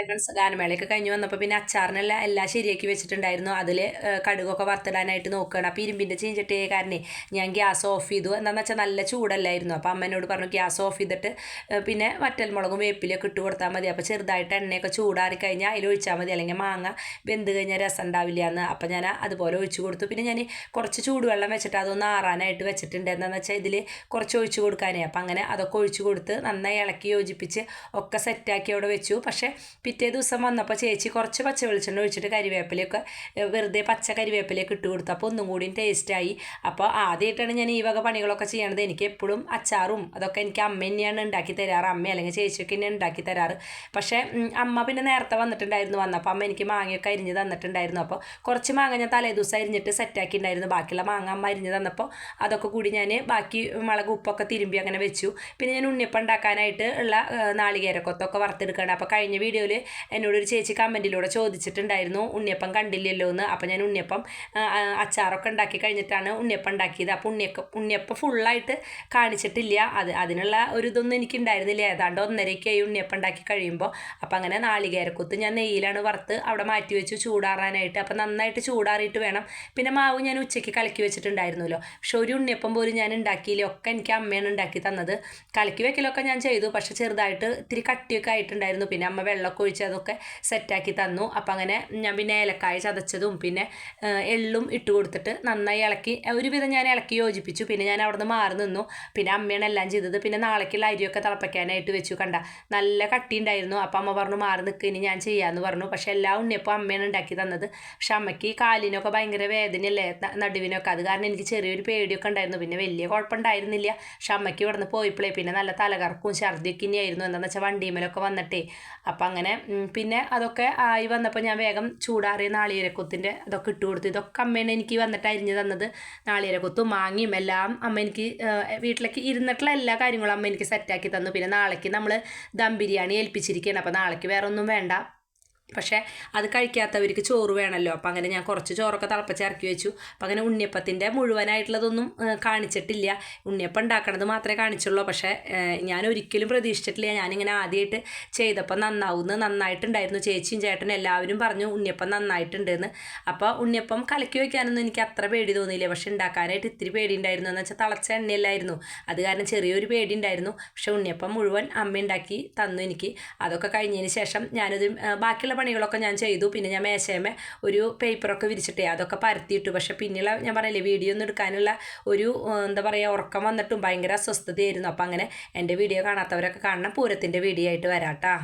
Friends ഗാനമേളയൊക്കെ കഴിഞ്ഞ് വന്നപ്പോൾ പിന്നെ അച്ചാറിനെല്ലാം എല്ലാം ശരിയാക്കി വെച്ചിട്ടുണ്ടായിരുന്നു. അതിൽ കടുകൊക്കെ വറുത്തിടാനായിട്ട് നോക്കുകയാണ്. അപ്പോൾ ഇരുമ്പിൻ്റെ ചീഞ്ചട്ടിയായ കാരണം ഞാൻ ഗ്യാസ് ഓഫ് ചെയ്തു. എന്താണെന്ന് വെച്ചാൽ നല്ല ചൂടല്ലായിരുന്നു. അപ്പോൾ അമ്മേനോട് പറഞ്ഞു ഗ്യാസ് ഓഫ് ചെയ്തിട്ട് പിന്നെ വറ്റൽമുളകും വേപ്പിലൊക്കെ ഇട്ട് കൊടുത്താൽ മതി. അപ്പോൾ ചെറുതായിട്ട് എണ്ണയൊക്കെ ചൂടാറി കഴിഞ്ഞാൽ അതിൽ ഒഴിച്ചാൽ മതി, അല്ലെങ്കിൽ മാങ്ങ വെന്ത് കഴിഞ്ഞാൽ രസം ഉണ്ടാവില്ല എന്ന്. അപ്പോൾ ഞാൻ അതുപോലെ ഒഴിച്ചു കൊടുത്തു. പിന്നെ ഞാൻ കുറച്ച് ചൂടുവെള്ളം വെച്ചിട്ട് അതൊന്ന് ആറാനായിട്ട് വെച്ചിട്ടുണ്ട്. എന്താണെന്ന് വെച്ചാൽ ഇതിൽ കുറച്ച് ഒഴിച്ച് കൊടുക്കാനേ. അപ്പോൾ അങ്ങനെ അതൊക്കെ ഒഴിച്ച് കൊടുത്ത് നന്നായി ഇളക്കി യോജിപ്പിച്ച് ഒക്കെ സെറ്റാക്കി അവിടെ വെച്ചു. പക്ഷേ പിറ്റേ ദിവസം വന്നപ്പോൾ ചേച്ചി കുറച്ച് പച്ച വെളിച്ചെണ്ണ ഒഴിച്ചിട്ട് കരിവേപ്പിലയൊക്കെ വെറുതെ പച്ച കരിവേപ്പിലയൊക്കെ ഇട്ട് കൊടുത്തു. അപ്പോൾ ഒന്നും കൂടി ടേസ്റ്റായി. അപ്പോൾ ആദ്യമായിട്ടാണ് ഞാൻ ഈ വക പണികളൊക്കെ ചെയ്യണത്. എനിക്ക് എപ്പോഴും അച്ചാറും അതൊക്കെ എനിക്ക് അമ്മ തന്നെയാണ് ഉണ്ടാക്കി തരാറ്, അമ്മ അല്ലെങ്കിൽ ചേച്ചിയൊക്കെ തന്നെയാണ് ഉണ്ടാക്കി തരാറ്. പക്ഷേ അമ്മ പിന്നെ നേരത്തെ വന്നിട്ടുണ്ടായിരുന്നു. വന്നപ്പോൾ അമ്മ എനിക്ക് മാങ്ങയൊക്കെ അരിഞ്ഞ് തന്നിട്ടുണ്ടായിരുന്നു. അപ്പോൾ കുറച്ച് മാങ്ങ ഞാൻ തലേ ദിവസം അരിഞ്ഞിട്ട് സെറ്റാക്കിയിട്ടുണ്ടായിരുന്നു. ബാക്കിയുള്ള മാങ്ങ അമ്മ അരിഞ്ഞ് തന്നപ്പോൾ അതൊക്കെ കൂടി ഞാൻ ബാക്കി മുളക് ഉപ്പൊക്കെ തിരുമ്പി അങ്ങനെ വെച്ചു. പിന്നെ ഞാൻ ഉണ്ണിയപ്പം ഉണ്ടാക്കാനായിട്ട് ഉള്ള നാളികേരക്കൊത്തൊക്കെ വറുത്തെടുക്കുകയാണ്. അപ്പോൾ കഴിഞ്ഞ വീഡിയോയിൽ എന്നോടൊരു ചേച്ചി കമൻറ്റിലൂടെ ചോദിച്ചിട്ടുണ്ടായിരുന്നു ഉണ്ണിയപ്പം കണ്ടില്ലല്ലോ എന്ന്. അപ്പോൾ ഞാൻ ഉണ്ണിയപ്പം അച്ചാറൊക്കെ ഉണ്ടാക്കി കഴിഞ്ഞിട്ടാണ് ഉണ്ണിയപ്പം ഉണ്ടാക്കിയത്. അപ്പോൾ ഉണ്ണിയപ്പം ഫുള്ളായിട്ട് കാണിച്ചിട്ടില്ല. അതിനുള്ള ഒരു ഇതൊന്നും എനിക്കുണ്ടായിരുന്നില്ല. ഏതാണ്ട് 1:30 ഉണ്ണിയപ്പം ഉണ്ടാക്കി കഴിയുമ്പോൾ. അപ്പോൾ അങ്ങനെ നാളികേരക്കൊത്ത് ഞാൻ നെയ്യിലാണ് വറുത്ത് അവിടെ മാറ്റി വെച്ചു ചൂടാറാനായിട്ട്. അപ്പോൾ നന്നായിട്ട് ചൂടാറിയിട്ട് വേണം. പിന്നെ മാവ് ഞാൻ ഉച്ചയ്ക്ക് കലക്കി വെച്ചിട്ടുണ്ടായിരുന്നല്ലോ. പക്ഷെ ഒരു ഉണ്ണിയപ്പം പോലും ഞാൻ ഉണ്ടാക്കിയില്ല. ഒക്കെ എനിക്ക് അമ്മയാണ് ഉണ്ടാക്കി തന്നത്. കലക്കി വെക്കലൊക്കെ ഞാൻ ചെയ്തു, പക്ഷെ ചെറുതായിട്ട് ഇത്തിരി കട്ടിയൊക്കെ ആയിട്ടുണ്ടായിരുന്നു. പിന്നെ അമ്മ വെള്ളമൊക്കെ ഒഴിച്ച് അതൊക്കെ സെറ്റാക്കി തന്നു. അപ്പം അങ്ങനെ ഞാൻ പിന്നെ ഏലക്കായ ചതച്ചതും പിന്നെ എള്ളും ഇട്ട് കൊടുത്തിട്ട് നന്നായി ഇളക്കി ഒരുവിധം ഞാൻ ഇളക്കി യോജിപ്പിച്ചു. പിന്നെ ഞാൻ അവിടെ നിന്ന് മാറി നിന്നു. പിന്നെ അമ്മയാണ് എല്ലാം ചെയ്തത്. പിന്നെ നാളേക്കുള്ള അരിയൊക്കെ തിളപ്പിക്കാനായിട്ട് വെച്ചു. കണ്ട നല്ല കട്ടി ഉണ്ടായിരുന്നു. അപ്പം അമ്മ പറഞ്ഞു മാറി നിൽക്കുക, ഇനി ഞാൻ ചെയ്യാമെന്ന് പറഞ്ഞു. പക്ഷെ എല്ലാ ഉണ്ണിയപ്പം അമ്മയാണ് ഉണ്ടാക്കി തന്നത്. പക്ഷെ അമ്മയ്ക്ക് കാലിനൊക്കെ ഭയങ്കര വേദനയല്ലേ, നടുവിനൊക്കെ. അത് കാരണം എനിക്ക് ചെറിയൊരു പേടിയൊക്കെ ഉണ്ടായിരുന്നു. പിന്നെ വലിയ കുഴപ്പമുണ്ടായിരുന്നില്ല. പക്ഷെ അമ്മയ്ക്ക് ഇവിടെ നിന്ന് പോയപ്പോഴേ പിന്നെ നല്ല തലകറക്കും ഛർദിയൊക്കെ ഇനിയായിരുന്നു. എന്താണെന്ന് വെച്ചാൽ വണ്ടിമേലൊക്കെ വന്നിട്ടേ. അപ്പം അങ്ങനെ പിന്നെ അതൊക്കെ ആയി വന്നപ്പോൾ ഞാൻ വേഗം ചൂടാറിയ നാളികേരക്കൊത്തിൻ്റെ അതൊക്കെ ഇട്ട് കൊടുത്തു. ഇതൊക്കെ അമ്മയാണ് എനിക്ക് വന്നിട്ട് അരിഞ്ഞ് തന്നത്. നാളികേരക്കൊത്തും മാങ്ങയും എല്ലാം അമ്മ എനിക്ക് വീട്ടിലേക്ക് ഇരുന്നിട്ടുള്ള എല്ലാ കാര്യങ്ങളും അമ്മ എനിക്ക് സെറ്റാക്കി തന്നു. പിന്നെ നാളേക്ക് നമ്മൾ ദം ബിരിയാണി ഏൽപ്പിച്ചിരിക്കുകയാണ്. അപ്പോൾ നാളേക്ക് വേറെ ഒന്നും വേണ്ട. പക്ഷേ അത് കഴിക്കാത്തവർക്ക് ചോറ് വേണമല്ലോ. അപ്പം അങ്ങനെ ഞാൻ കുറച്ച് ചോറൊക്കെ തിളപ്പിച്ച് ഇറക്കി വെച്ചു. അപ്പം അങ്ങനെ ഉണ്ണിയപ്പത്തിൻ്റെ മുഴുവനായിട്ടുള്ളതൊന്നും കാണിച്ചിട്ടില്ല. ഉണ്ണിയപ്പം ഉണ്ടാക്കണത് മാത്രമേ കാണിച്ചുള്ളൂ. പക്ഷേ ഞാൻ ഒരിക്കലും പ്രതീക്ഷിച്ചിട്ടില്ല. ഞാനിങ്ങനെ ആദ്യമായിട്ട് ചെയ്തപ്പോൾ നന്നായിട്ടുണ്ടായിരുന്നു. ചേച്ചിയും ചേട്ടനും എല്ലാവരും പറഞ്ഞു ഉണ്ണിയപ്പം നന്നായിട്ടുണ്ടെന്ന്. അപ്പോൾ ഉണ്ണിയപ്പം കലക്കി വയ്ക്കാനൊന്നും എനിക്ക് അത്ര പേടി തോന്നിയില്ല. പക്ഷേ ഉണ്ടാക്കാനായിട്ട് ഇത്തിരി പേടി ഉണ്ടായിരുന്നു. എന്ന് വെച്ചാൽ തിളച്ച എണ്ണയല്ലായിരുന്നു. അത് കാരണം ചെറിയൊരു പേടി ഉണ്ടായിരുന്നു. പക്ഷേ ഉണ്ണിയപ്പം മുഴുവൻ അമ്മ ഉണ്ടാക്കി തന്നു എനിക്ക്. അതൊക്കെ കഴിഞ്ഞതിന് ശേഷം ഞാനത് ബാക്കിയുള്ള പണികളൊക്കെ ഞാൻ ചെയ്തു. പിന്നെ ഞാൻ മേശയമേ ഒരു പേപ്പറൊക്കെ വിരിച്ചിട്ടേ അതൊക്കെ പരത്തിയിട്ടു. പക്ഷെ പിന്നെയുള്ള ഞാൻ പറയില്ലേ വീഡിയോ ഒന്നും എടുക്കാനുള്ള ഒരു എന്താ പറയുക ഉറക്കം വന്നിട്ടും ഭയങ്കര അസ്വസ്ഥതയായിരുന്നു. അപ്പം അങ്ങനെ എൻ്റെ വീഡിയോ കാണാത്തവരൊക്കെ കാണണം. പൂരത്തിൻ്റെ വീഡിയോ ആയിട്ട് വരാം കേട്ടോ.